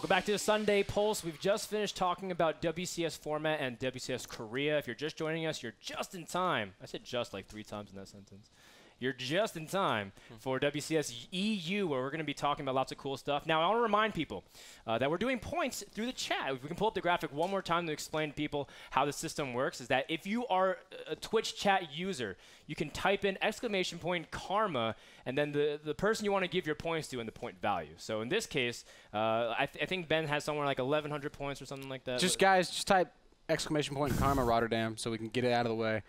Welcome back to the Sunday Pulse. We've just finished talking about WCS format and WCS Korea. If you're just joining us, you're just in time. I said just like 3 times in that sentence. You're just in time for WCS EU, where we're going to be talking about lots of cool stuff. Now, I want to remind people that we're doing points through the chat. If we can pull up the graphic one more time to explain to people how the system works, is that if you are a Twitch chat user, you can type in !karma, and then the person you want to give your points to and the point value. So in this case, I think Ben has somewhere like 1,100 points or something like that. Guys, just type !karma RotterdaM so we can get it out of the way.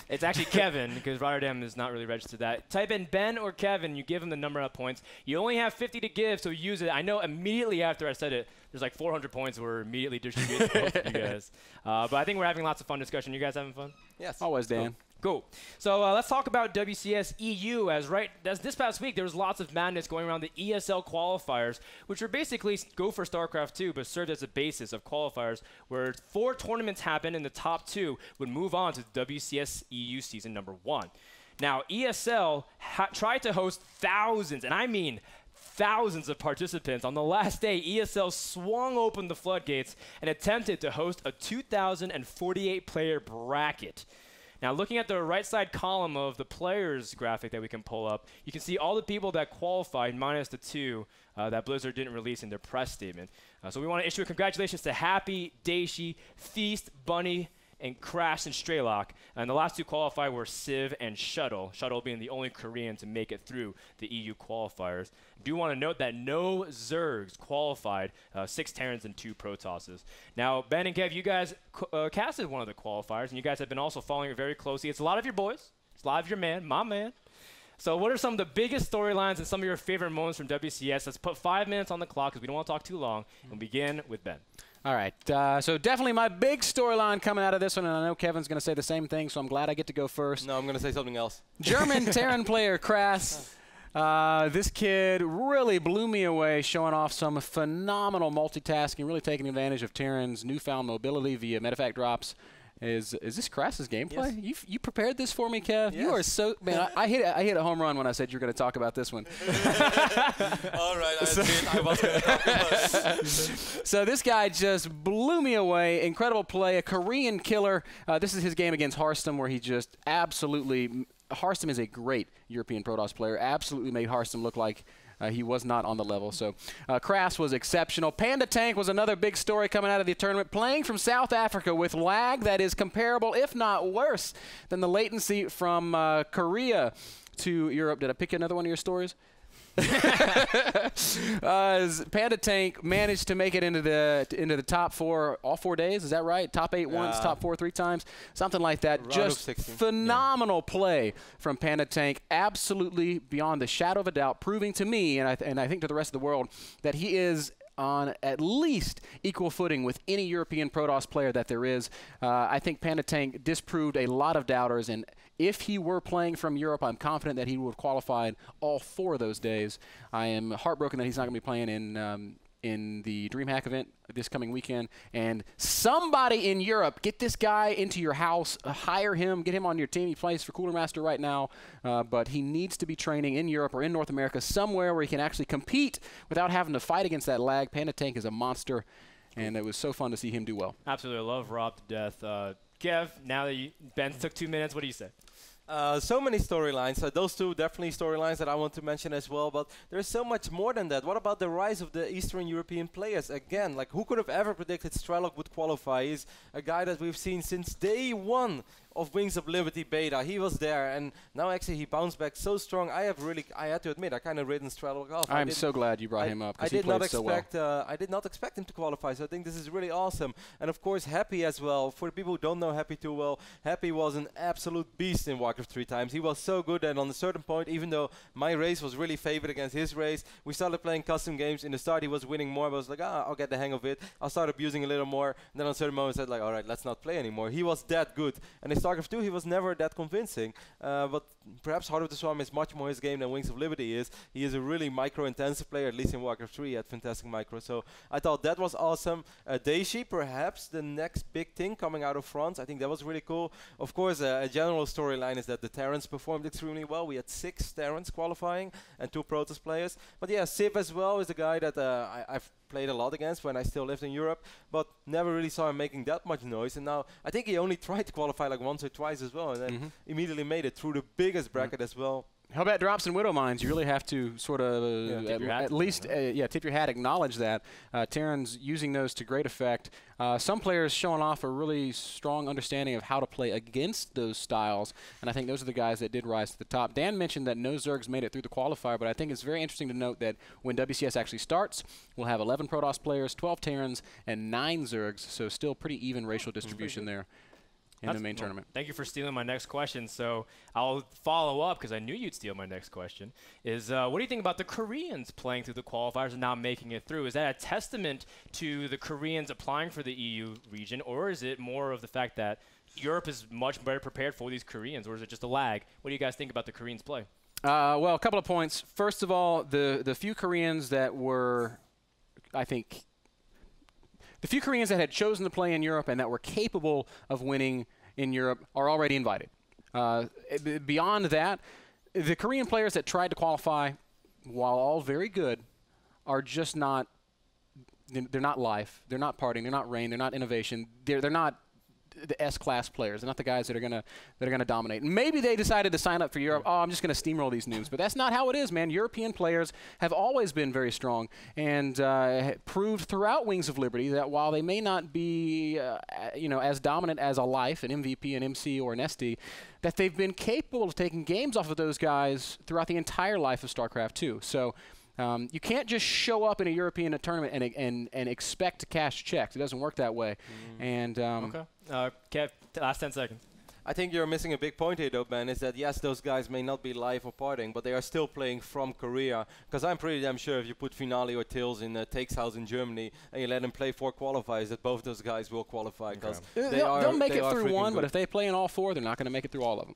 It's actually Kevin, because RotterdaM is not really registered that. Type in Ben or Kevin, you give him the number of points. You only have 50 to give, so use it. I know immediately after I said it, there's like 400 points were immediately distributed to both of you guys. But I think we're having lots of fun discussion. You guys having fun? Yes. Always, Dan. Cool. So let's talk about WCS EU. As this past week, there was lots of madness going around the ESL qualifiers, which were basically go for StarCraft II, but served as a basis of qualifiers where 4 tournaments happened and the top 2 would move on to WCS EU season number 1. Now, ESL tried to host thousands, and I mean thousands of participants. On the last day, ESL swung open the floodgates and attempted to host a 2,048-player bracket. Now, looking at the right side column of the players graphic that we can pull up, you can see all the people that qualified minus the 2 that Blizzard didn't release in their press statement. So we want to issue a congratulations to Happy, Daishi, Feast, Bunny, and Crash and Straylock. And the last 2 qualified were Civ and Shuttle, Shuttle being the only Korean to make it through the EU qualifiers. I do want to note that no Zergs qualified, 6 Terrans and 2 Protosses. Now, Ben and Kev, you guys casted one of the qualifiers, and you guys have been also following it very closely. It's a lot of your boys. It's a lot of your man, my man. So what are some of the biggest storylines and some of your favorite moments from WCS? Let's put 5 minutes on the clock because we don't want to talk too long, and begin with Ben. All right, so definitely my big storyline coming out of this one, and I know Kevin's going to say the same thing, so I'm glad I get to go first. No, I'm going to say something else. German Terran player Kras. This kid really blew me away, showing off some phenomenal multitasking, really taking advantage of Terran's newfound mobility via medevac drops. Is this Kras's gameplay? Yes. You prepared this for me, Kev? Yes. You are so man. I hit a home run when I said you were going to talk about this one. All right, I was going to talk about it. So this guy just blew me away. Incredible play, a Korean killer. This is his game against Hearthstone, where he just absolutely. Hearthstone is a great European Protoss player. Absolutely made Hearthstone look like. He was not on the level. So Kras was exceptional. Panda Tank was another big story coming out of the tournament, playing from South Africa with lag that is comparable, if not worse, than the latency from Korea to Europe. Did I pick another one of your stories? Panda Tank managed to make it into the top 4 all 4 days. Is that right? Top 8 once, top 4 3 times, something like that. Just phenomenal play from Panda Tank. Absolutely beyond the shadow of a doubt, proving to me and I think to the rest of the world that he is on at least equal footing with any European Protoss player that there is. I think Panda Tank disproved a lot of doubters, and if he were playing from Europe, I'm confident that he would have qualified all 4 of those days. I am heartbroken that he's not going to be playing in the DreamHack event this coming weekend. And somebody in Europe, get this guy into your house, hire him, get him on your team. He plays for Cooler Master right now, but he needs to be training in Europe or in North America somewhere where he can actually compete without having to fight against that lag. Panda Tank is a monster, and it was so fun to see him do well. Absolutely. I love Rob to death. Kev, now that Ben took 2 minutes, what do you say? So many storylines. Those 2 definitely storylines that I want to mention as well. But there's so much more than that. What about the rise of the Eastern European players? Again, like who could have ever predicted Strelok would qualify? He's a guy that we've seen since day 1 of Wings of Liberty beta. He was there, and now actually he bounced back so strong. I had to admit, I kind of ridden Strelok off. I'm so glad you brought him up. I did not expect him to qualify, so I think this is really awesome. And of course, Happy as well. For the people who don't know Happy too well, Happy was an absolute beast in Warcraft 3 times. He was so good that on a certain point, even though my race was really favored against his race, we started playing custom games. In the start, he was winning more, but I was like, I'll get the hang of it. I'll start abusing a little more. And then on certain moments, I said, like, all right, let's not play anymore. He was that good. And in StarCraft II, he was never that convincing. But perhaps Heart of the Swarm is much more his game than Wings of Liberty is. He is a really micro-intensive player, at least in Warcraft 3. He had fantastic micro. So I thought that was awesome. Daishi, perhaps the next big thing coming out of France. I think that was really cool. Of course, a general storyline is that the Terrans performed extremely well. We had 6 Terrans qualifying and 2 Protoss players. But yeah, Civ as well is a guy that I've played a lot against when I still lived in Europe, but never really saw him making that much noise. And now I think he only tried to qualify like once or twice as well, and then immediately made it through the biggest bracket as well. How about drops and Widow Mines? You really have to sort of at least tip your hat, acknowledge that. Terran's using those to great effect. Some players showing off a really strong understanding of how to play against those styles, and I think those are the guys that did rise to the top. Dan mentioned that no Zergs made it through the qualifier, but I think it's very interesting to note that when WCS actually starts, we'll have 11 Protoss players, 12 Terrans, and 9 Zergs, so still pretty even racial distribution there in the main tournament. Thank you for stealing my next question. So I'll follow up because I knew you'd steal my next question. Is what do you think about the Koreans playing through the qualifiers and not making it through? Is that a testament to the Koreans applying for the EU region, or is it more of the fact that Europe is much better prepared for these Koreans, or is it just a lag? What do you guys think about the Koreans' play? Well, a couple of points. First of all, the few Koreans that were, I think, the few Koreans that had chosen to play in Europe and that were capable of winning in Europe are already invited. Beyond that, the Korean players that tried to qualify, while all very good, are just not, they're not life, they're not partying, they're not rain, they're not innovation, they're not the S-class players. They're not the guys that are gonna dominate. Maybe they decided to sign up for Europe. Oh, I'm just gonna steamroll these noobs, but that's not how it is, man. European players have always been very strong and proved throughout Wings of Liberty that while they may not be, as dominant as a Life, an MVP, an MC, or an SD, that they've been capable of taking games off of those guys throughout the entire life of StarCraft II. So. You can't just show up in a European tournament and expect to cash checks. It doesn't work that way. And okay. Kev, last 10 seconds. I think you're missing a big point here, though, Ben, is that, yes, those guys may not be live or partying, but they are still playing from Korea. Because I'm pretty damn sure if you put Finale or Tails in Takes House in Germany and you let them play 4 qualifiers, that both those guys will qualify. Because they'll make it through one, but if they play in all 4, they're not going to make it through all of them.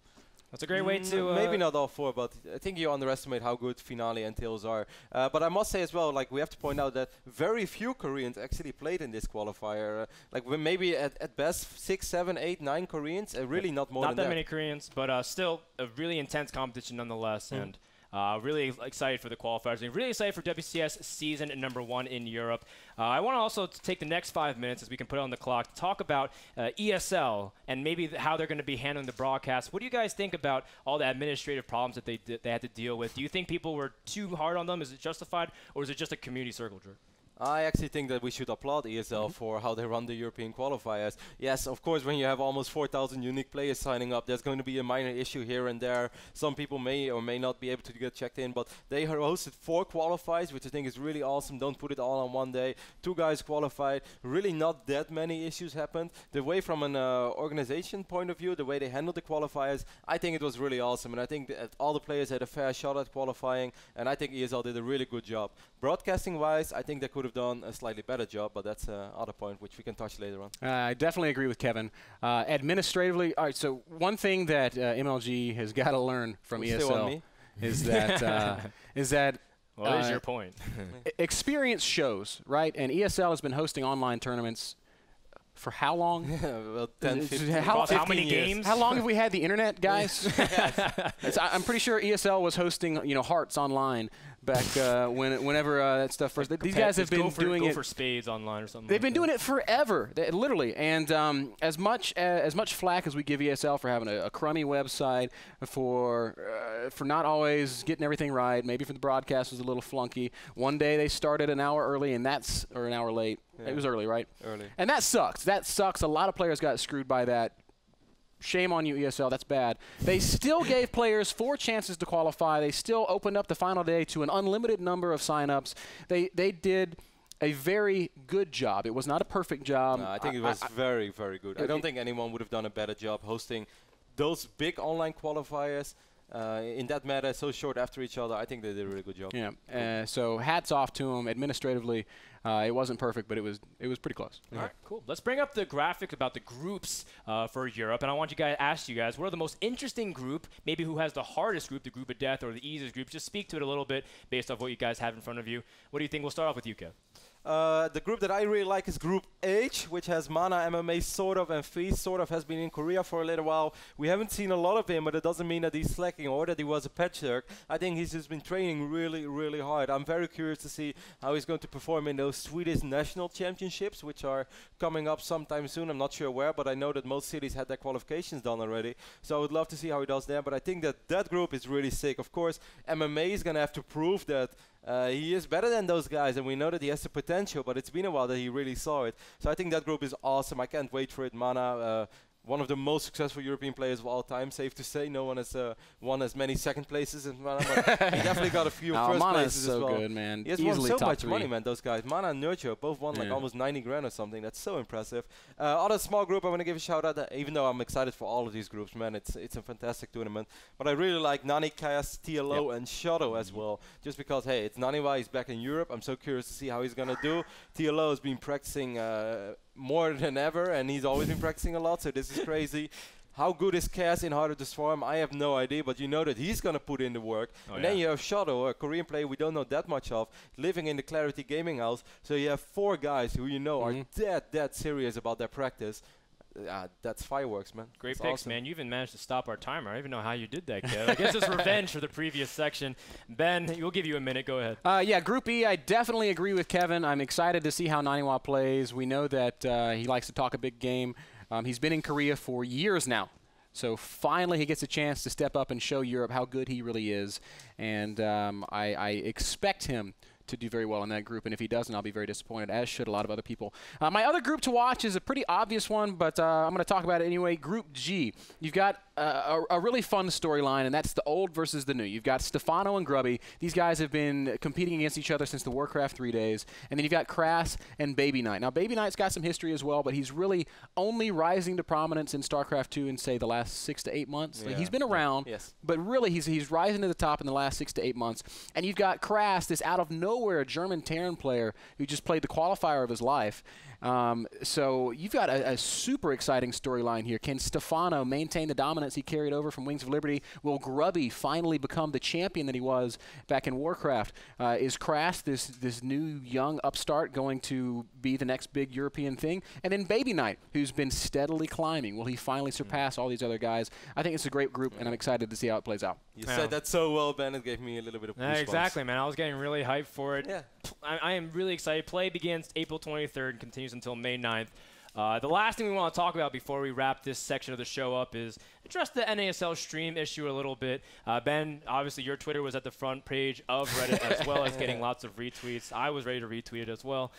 That's a great way to... maybe not all 4, but I think you underestimate how good Finale and Tails are. But I must say as well, like, we have to point out that very few Koreans actually played in this qualifier. Like, maybe at best 6, 7, 8, 9 Koreans, really not more than that. Not that many Koreans, but still a really intense competition nonetheless. And really excited for the qualifiers. And really excited for WCS season #1 in Europe. I want to also take the next 5 minutes, as we can put it on the clock, to talk about ESL and maybe how they're going to be handling the broadcast. What do you guys think about all the administrative problems that they had to deal with? Do you think people were too hard on them? Is it justified, or is it just a community circle jerk? I actually think that we should applaud ESL for how they run the European qualifiers. Yes, of course, when you have almost 4,000 unique players signing up, there's going to be a minor issue here and there. Some people may or may not be able to get checked in, but they hosted 4 qualifiers, which I think is really awesome. Don't put it all on one day. 2 guys qualified. Really not that many issues happened. The way from an organization point of view, the way they handled the qualifiers, I think it was really awesome. And I think that all the players had a fair shot at qualifying, and I think ESL did a really good job. Broadcasting-wise, I think they could have done a slightly better job, but that's another point which we can touch later on. I definitely agree with Kevin. Administratively, all right, so one thing that MLG has got to learn from ESL is that what is your point? Experience shows, right? And ESL has been hosting online tournaments for how long? Well, 10, 15, how many games? How long have we had the internet, guys? I'm pretty sure ESL was hosting, Hearts online back whenever that stuff first. These guys have been doing it for spades online or something. They've been doing it forever, literally. And as much flack as we give ESL for having a crummy website, for not always getting everything right, maybe for the broadcast was a little flunky. One day they started an hour early, and or an hour late. Yeah. It was early, right? Early. And that sucks. That sucks. A lot of players got screwed by that. Shame on you, ESL. That's bad. They still gave players 4 chances to qualify. They still opened up the final day to an unlimited number of signups. They did a very good job. It was not a perfect job. No, I think it was very, very good. I don't think anyone would have done a better job hosting those big online qualifiers in that matter, so short after each other. I think they did a really good job. Yeah. So hats off to them. Administratively, it wasn't perfect, but it was pretty close. All right, cool. Let's bring up the graphic about the groups for Europe, and I want to ask you guys, what are the most interesting group, maybe who has the hardest group, the group of death or the easiest group? Just speak to it a little bit based off what you guys have in front of you. What do you think? We'll start off with you, Kev. The group that I really like is Group H, which has Mana, MMA, sort of, and Feast. Sort of has been in Korea for a little while. We haven't seen a lot of him, but it doesn't mean that he's slacking or that he was a patchwork. I think he's just been training really, really hard. I'm very curious to see how he's going to perform in those Swedish national championships, which are coming up sometime soon. I'm not sure where, but I know that most cities had their qualifications done already. So I would love to see how he does there. But I think that that group is really sick. Of course, MMA is going to have to prove that he is better than those guys, and we know that he has the potential, but it's been a while that he really saw it. So I think that group is awesome. I can't wait for it. Mana, one of the most successful European players of all time, safe to say. No one has won as many second places as Mana, but he definitely got a few first places so as well. Good, man. He has Easily won so much three. money, man, those guys. Mana and Nurture both won like almost 90 grand or something. That's so impressive. Other small group I want to give a shout out, even though I'm excited for all of these groups, man, it's a fantastic tournament. But I really like Nani, Kaz, TLO, and Shadow as well. Just because, hey, it's Naniwa, he's back in Europe. I'm so curious to see how he's going to do. TLO has been practicing more than ever, and he's always been practicing a lot, so this is crazy. How good is Kaz in Heart of the Swarm? I have no idea, but you know that he's going to put in the work. And then you have Shadow, a Korean player we don't know that much of, living in the Clarity Gaming House. So you have 4 guys who you know are dead serious about their practice. That's fireworks, man. Great that's picks, awesome. man. You even managed to stop our timer. I don't even know how you did that, Kev. I guess it's revenge for the previous section. Ben, we'll give you a minute. Go ahead. Yeah, Group E, I definitely agree with Kevin. I'm excited to see how Naniwa plays. We know that he likes to talk a big game. He's been in Korea for years now. So finally he gets a chance to step up and show Europe how good he really is. And I expect him to do very well in that group, and if he doesn't, I'll be very disappointed, as should a lot of other people. My other group to watch is a pretty obvious one, but I'm going to talk about it anyway. Group G. You've got a really fun storyline, and that's the old versus the new. You've got Stefano and Grubby. These guys have been competing against each other since the Warcraft 3 days. And then you've got Crass and Baby Knight. Now, Baby Knight's got some history as well, but he's really only rising to prominence in StarCraft II in, say, the last 6 to 8 months. Yeah. Like, he's been around, but really he's rising to the top in the last 6 to 8 months. And you've got Crass, this out-of-nowhere German Terran player who just played the qualifier of his life. So you've got a super exciting storyline here. Can Stefano maintain the dominance he carried over from Wings of Liberty? Will Grubby finally become the champion that he was back in Warcraft? Is Crass, this new young upstart, going to be the next big European thing? And then Baby Knight, who's been steadily climbing. Will he finally surpass all these other guys? I think it's a great group, and I'm excited to see how it plays out. You said that so well, Ben. It gave me a little bit of goosebumps. Exactly, man. I was getting really hyped for it. Yeah. I am really excited. Play begins April 23rd and continues until May 9th. The last thing we want to talk about before we wrap this section of the show up is address the NASL stream issue a little bit. Ben, obviously your Twitter was at the front page of Reddit as well as getting lots of retweets. I was ready to retweet it as well.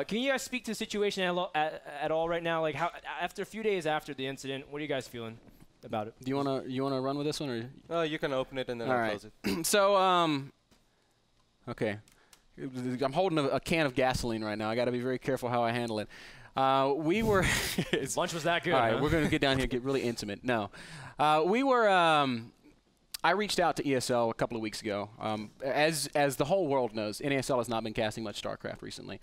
Can you guys speak to the situation at all right now? Like, how after a few days after the incident, what are you guys feeling about it? Do you wanna run with this one, or? You can open it and then I'll close it. So okay. I'm holding a can of gasoline right now. I got to be very careful how I handle it. We were lunch was that good. All right, we're going to get down here and get really intimate. No, we were. I reached out to ESL a couple of weeks ago. As the whole world knows, NASL has not been casting much StarCraft recently.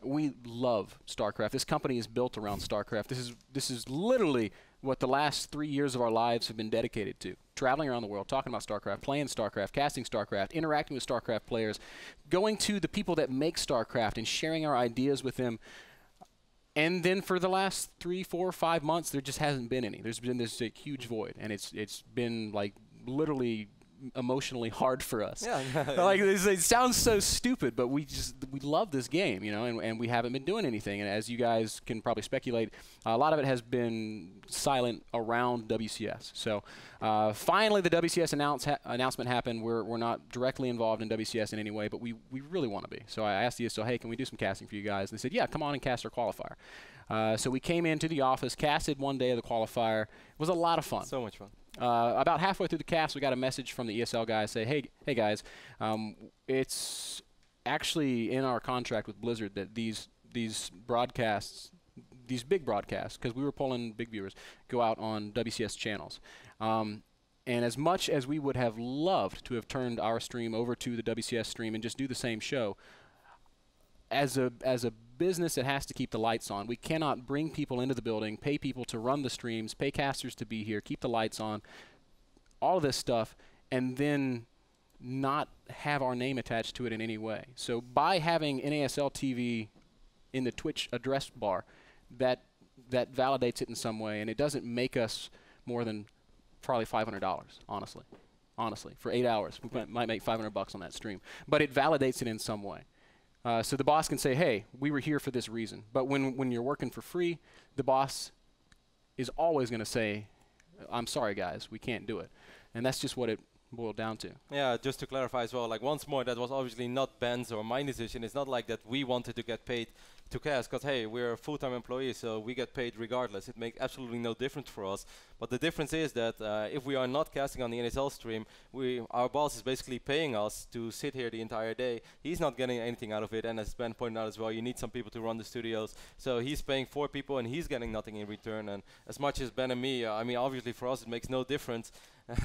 We love StarCraft. This company is built around StarCraft. This is literally what the last 3 years of our lives have been dedicated to. Traveling around the world, talking about StarCraft, playing StarCraft, casting StarCraft, interacting with StarCraft players, going to the people that make StarCraft and sharing our ideas with them. And then for the last 3, 4, 5 months, there just hasn't been any. There's been this huge void, and it's been like literally emotionally hard for us. Yeah. Like it sounds so stupid, but we love this game, you know, and we haven't been doing anything. And as you guys can probably speculate, a lot of it has been silent around WCS. So finally, the WCS announcement happened. We're not directly involved in WCS in any way, but we really want to be. So I asked ESL, hey, can we do some casting for you guys? And they said, yeah, come on and cast our qualifier. So we came into the office, casted one day of the qualifier. It was a lot of fun. So much fun. About halfway through the cast, we got a message from the ESL guys say, hey guys, it's actually in our contract with Blizzard that these broadcasts, these big broadcasts, because we were pulling big viewers, go out on WCS channels. And as much as we would have loved to have turned our stream over to the WCS stream and just do the same show, as a business that has to keep the lights on, we cannot bring people into the building, pay people to run the streams, pay casters to be here, keep the lights on, all of this stuff, and then not have our name attached to it in any way. So by having NASL TV in the Twitch address bar, that validates it in some way, and it doesn't make us more than probably $500, honestly, for 8 hours. We might make $500 on that stream, but it validates it in some way. So the boss can say, hey, we were here for this reason. But when you're working for free, the boss is always going to say, I'm sorry, guys, we can't do it. And that's just what it boiled down to. Yeah, just to clarify as well, like once more, that was obviously not Ben's or my decision. It's not like that we wanted to get paid to cast, because hey, we're a full-time employee, so we get paid regardless. It makes absolutely no difference for us. But the difference is that if we are not casting on the NSL stream, our boss is basically paying us to sit here the entire day. He's not getting anything out of it, and as Ben pointed out as well, you need some people to run the studios. So he's paying 4 people, and he's getting nothing in return. And as much as Ben and me, I mean, obviously for us it makes no difference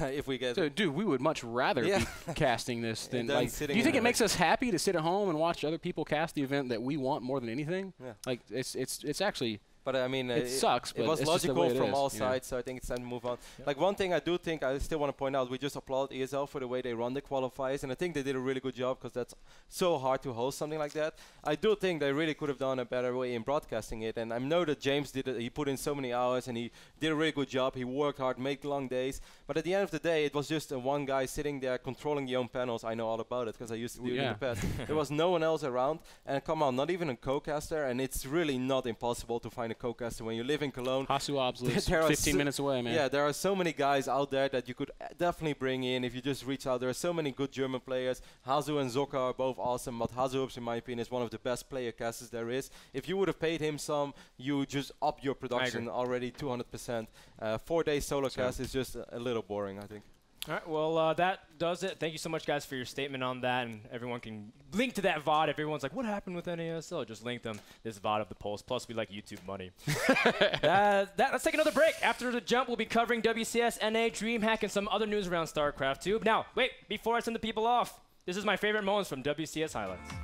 if we get. So, dude, we would much rather be casting this than like. Do you think it makes us happy to sit at home and watch other people cast the event that we want more than anything? Yeah. Like it's actually. But I mean, it sucks. But it was it's logical just the way from all sides, so I think it's time to move on. Yep. Like one thing I do think I still want to point out, we just applaud ESL for the way they run the qualifiers, and I think they did a really good job because that's so hard to host something like that. I do think they really could have done a better way in broadcasting it, and I know that James did it. He put in so many hours, and he did a really good job. He worked hard, made long days, but at the end of the day, it was just one guy sitting there controlling your own panels. I know all about it because I used to do it in the past. There was no one else around, and come on, not even a co-caster, and it's really not impossible to find a co-caster when you live in Cologne. Hasu lives 15 minutes away, man. Yeah, there are so many guys out there that you could definitely bring in if you just reach out. There are so many good German players. Hasu and Zoka are both awesome, but Hasu, in my opinion, is one of the best player casters there is. If you would have paid him some, you just up your production already 200%. 4 days solo cast is just a little boring, I think. All right, well, that does it. Thank you so much, guys, for your statement on that. And everyone can link to that VOD. If everyone's like, what happened with NASL? Just link them this VOD of the polls. Plus, we like YouTube money. Let's take another break. After the jump, we'll be covering WCS, NA, DreamHack, and some other news around StarCraft II. Now, wait, before I send the people off, this is my favorite moments from WCS highlights. So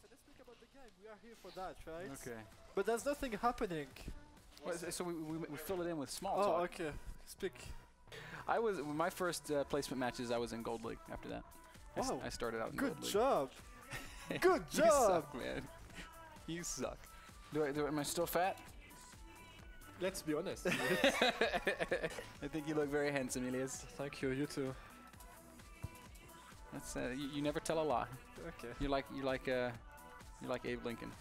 let's speak about the game. We are here for that, right? Okay. But there's nothing happening. Well, so we fill it in with small Oh, talk. okay. Speak. My first placement matches, I was in Gold League after that. Wow. I started out in Good Gold League. job. Good You job. suck, man. You suck. Am I still fat? Let's be honest. I think you look very handsome, Elias. Thank you. You too. That's you never tell a lie. Okay. You're like Abe Lincoln,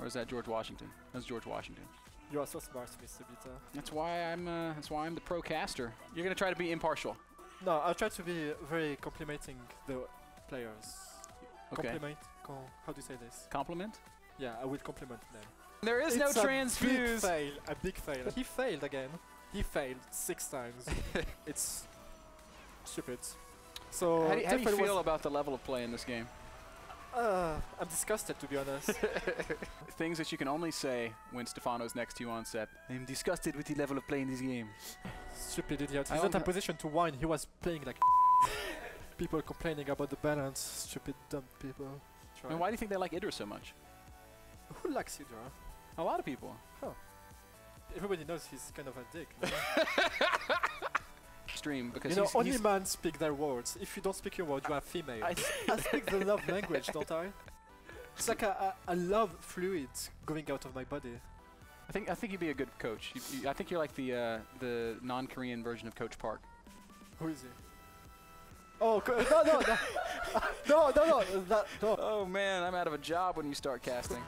or is that George Washington? That's George Washington. You are so smart, MrBitter. That's why I'm the pro caster. You're gonna try to be impartial. No, I'll try to be very complimenting the players. Okay. Compliment. How do you say this? Compliment? Yeah, I will compliment them. There is no transfuse. A big fail. He failed again. He failed 6 times. It's stupid. So how do you feel about the level of play in this game? I'm disgusted, to be honest. Things that you can only say when Stefano's next to you on set. I'm disgusted with the level of play in this game. Stupid idiot. He's not in a position to whine. He was playing like people complaining about the balance. Stupid, dumb people. And why do you think they like Idra so much? Who likes Idra? A lot of people. Oh. Everybody knows he's kind of a dick. Stream because you know, only men speak their words. If you don't speak your word, you are female. I speak the love language, don't I? It's like a love fluid going out of my body. I think you'd be a good coach. I think you're like the non-Korean version of Coach Park. Who is he? Oh no! Oh man, I'm out of a job when you start casting.